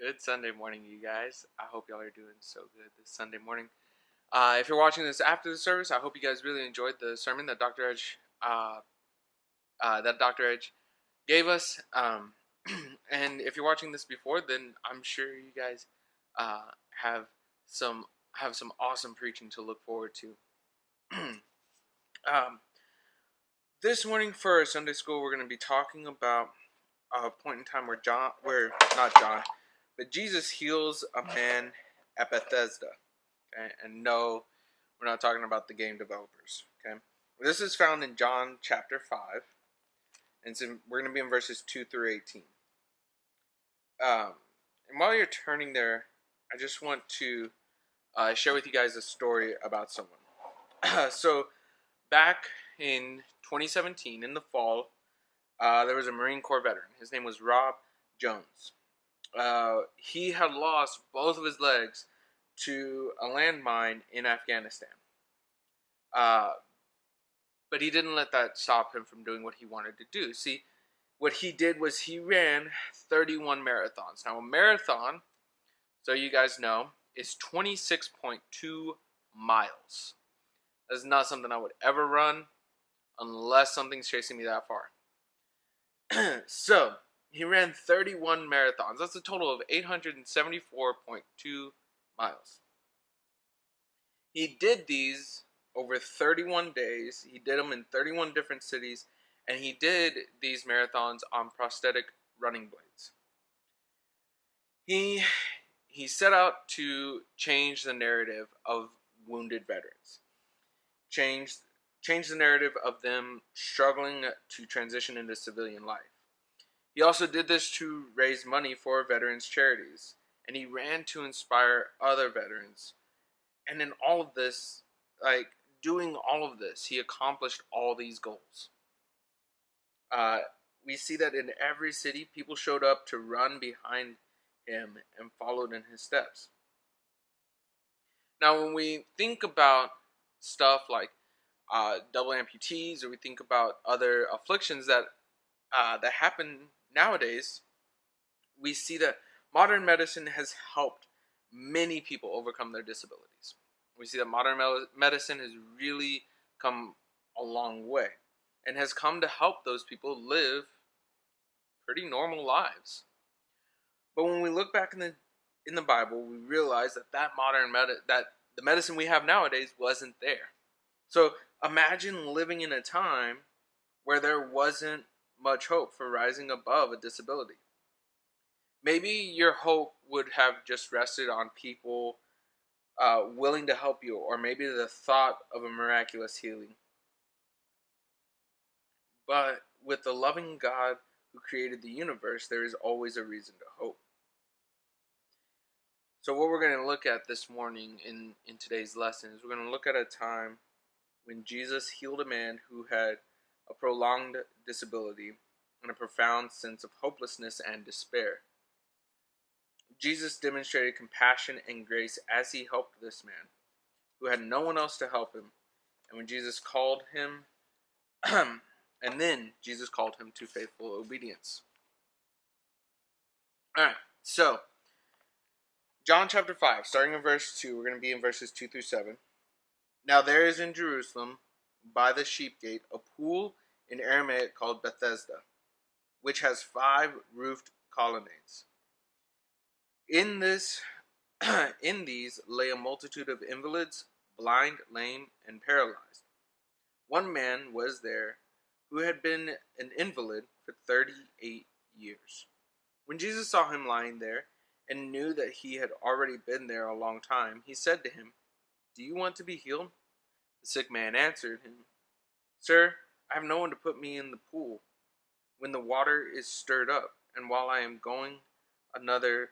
Good Sunday morning, you guys. I hope y'all are doing so good this Sunday morning. If you're watching this after the service, I hope you guys really enjoyed the sermon that Dr. Edge gave us. And if you're watching this before, then I'm sure you guys uh, have some awesome preaching to look forward to. This morning for our Sunday school, we're going to be talking about a point in time where but Jesus heals a man at Bethesda. Okay? And no, we're not talking about the game developers. Okay, this is found in John chapter 5, and we're going to be in verses 2 through 18. And while you're turning there, I just want to share with you guys a story about someone. So back in 2017, in the fall, there was a Marine Corps veteran. His name was Rob Jones. He had lost both of his legs to a landmine in Afghanistan. But he didn't let that stop him from doing what he wanted to do. See, what he did was he ran 31 marathons. Now, a marathon, so you guys know, is 26.2 miles. That's not something I would ever run unless something's chasing me that far. So, he ran 31 marathons. That's a total of 874.2 miles. He did these over 31 days. He did them in 31 different cities, and he did these marathons on prosthetic running blades. He set out to change the narrative of wounded veterans. Change the narrative of them struggling to transition into civilian life. He also did this to raise money for veterans charities, and he ran to inspire other veterans. And in all of this, doing all of this, he accomplished all these goals. We see that in every city, people showed up to run behind him and followed in his steps. Now, when we think about stuff like double amputees, or we think about other afflictions that happen nowadays, we see that modern medicine has helped many people overcome their disabilities. We see that modern medicine has really come a long way and has come to help those people live pretty normal lives. But when we look back in the Bible, we realize that the medicine we have nowadays wasn't there. So imagine living in a time where there wasn't much hope for rising above a disability. Maybe your hope would have just rested on people willing to help you, or maybe the thought of a miraculous healing. But with the loving God who created the universe, there is always a reason to hope. So what we're going to look at this morning in today's lesson is we're going to look at a time when Jesus healed a man who had a prolonged disability and a profound sense of hopelessness and despair. Jesus demonstrated compassion and grace as he helped this man, who had no one else to help him. And when Jesus called him, and then Jesus called him to faithful obedience. Alright, so, John chapter 5, starting in verse 2, we're going to be in verses 2 through 7. Now there is in Jerusalem, by the sheep gate, a pool in Aramaic called Bethesda, which has 5 roofed colonnades. In these lay a multitude of invalids, blind, lame, and paralyzed. One man was there who had been an invalid for 38 years. When Jesus saw him lying there and knew that he had already been there a long time, he said to him, "Do you want to be healed?" The sick man answered him, "Sir, I have no one to put me in the pool when the water is stirred up, and while I am going, another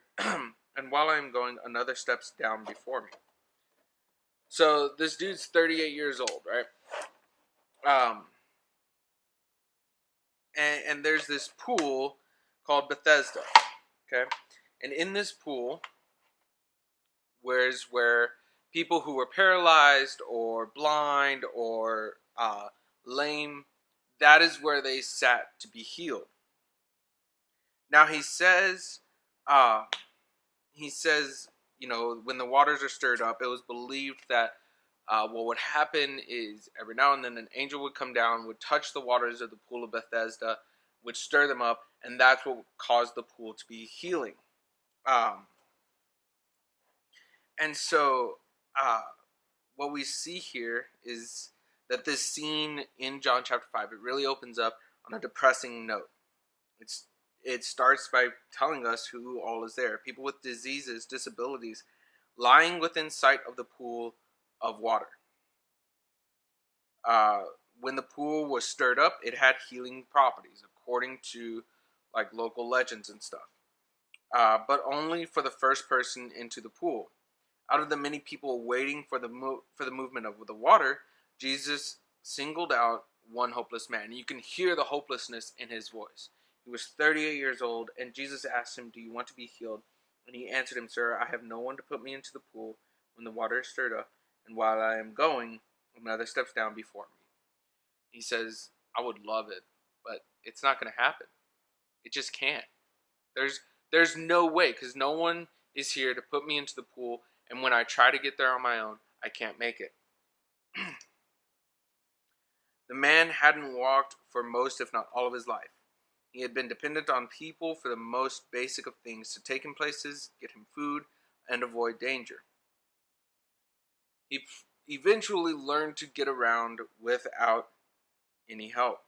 steps down before me." So this dude's 38 years old, right? And there's this pool called Bethesda, okay? And in this pool, where people who were paralyzed or blind or lame, that is where they sat to be healed. Now he says, he says, when the waters are stirred up, it was believed that what would happen is every now and then an angel would come down, would touch the waters of the pool of Bethesda, would stir them up, and that's what caused the pool to be healing. And so what we see here is that this scene in John chapter 5, it really opens up on a depressing note. It starts by telling us who all is there. People with diseases, disabilities, lying within sight of the pool of water. When the pool was stirred up, it had healing properties, according to like local legends and stuff. But only for the first person into the pool. Out of the many people waiting for the movement of the water, Jesus singled out one hopeless man. You can hear the hopelessness in his voice. He was 38 years old, and Jesus asked him, "Do you want to be healed?" And he answered him, "Sir, I have no one to put me into the pool when the water is stirred up, and while I am going, another steps down before me." He says, "I would love it, but it's not going to happen. It just can't. There's no way, because no one is here to put me into the pool, and when I try to get there on my own, I can't make it." The man hadn't walked for most, if not all, of his life. He had been dependent on people for the most basic of things, to take him places, get him food, and avoid danger. He eventually learned to get around without any help.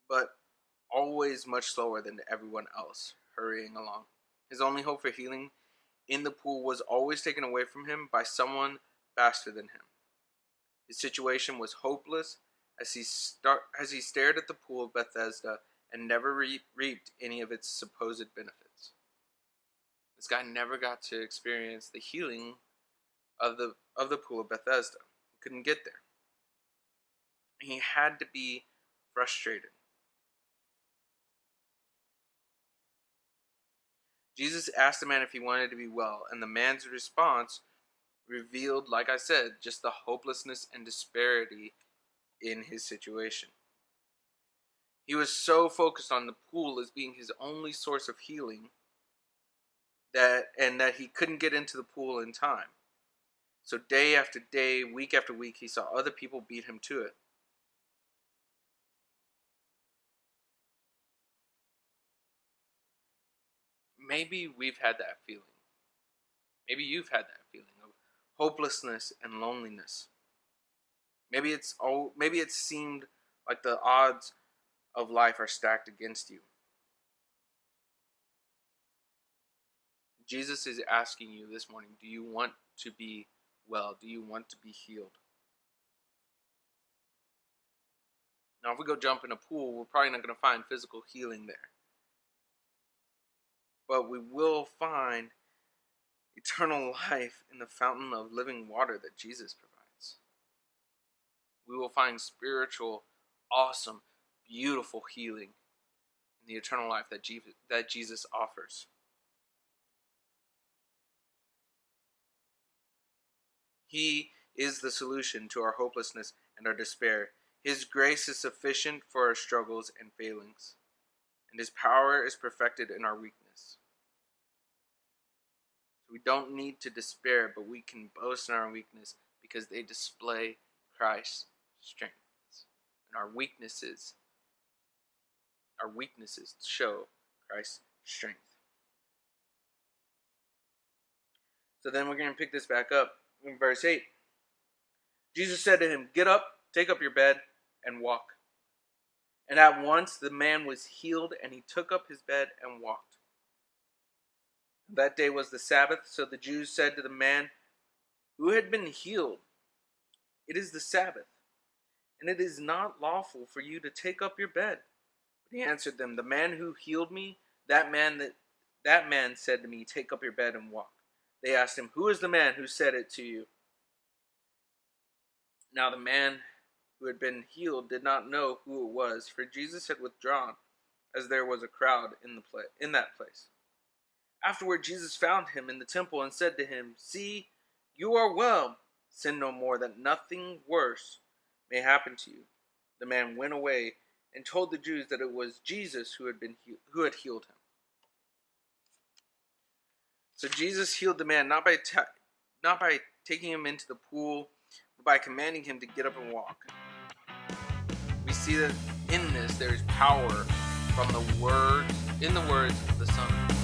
But always much slower than everyone else, hurrying along. His only hope for healing in the pool was always taken away from him by someone faster than him. His situation was hopeless as he stared at the pool of Bethesda and never reaped any of its supposed benefits. This guy never got to experience the healing of the pool of Bethesda. He couldn't get there. He had to be frustrated. Jesus asked the man if he wanted to be well, and the man's response revealed, like I said, just the hopelessness and disparity in his situation. He was so focused on the pool as being his only source of healing that he couldn't get into the pool in time. So day after day, week after week, he saw other people beat him to it. Maybe we've had that feeling. Maybe you've had that feeling of hopelessness and loneliness. Maybe it seemed like the odds of life are stacked against you. Jesus is asking you this morning, do you want to be well? Do you want to be healed? Now, if we go jump in a pool, we're probably not going to find physical healing there. But we will find eternal life in the fountain of living water that Jesus provides. We will find spiritual, awesome, beautiful healing in the eternal life that Jesus offers. He is the solution to our hopelessness and our despair. His grace is sufficient for our struggles and failings, and His power is perfected in our weakness. So we don't need to despair, but we can boast in our weakness because they display Christ's strength. And our weaknesses show Christ's strength. So then we're going to pick this back up in verse 8. Jesus said to him, "Get up, take up your bed, and walk." And at once the man was healed, and he took up his bed and walked. That day was the Sabbath, so the Jews said to the man who had been healed, "It is the Sabbath, and it is not lawful for you to take up your bed." But he answered them, "The man who healed me, that man said to me, 'Take up your bed and walk.'" They asked him, "Who is the man who said it to you?" Now the man who had been healed did not know who it was, for Jesus had withdrawn, as there was a crowd in that place. Afterward, Jesus found him in the temple and said to him, "See, you are well. Sin no more, that nothing worse may happen to you." The man went away and told the Jews that it was Jesus who had healed him. So Jesus healed the man not by taking him into the pool, but by commanding him to get up and walk. We see that in this there is power from the words of the Son of God.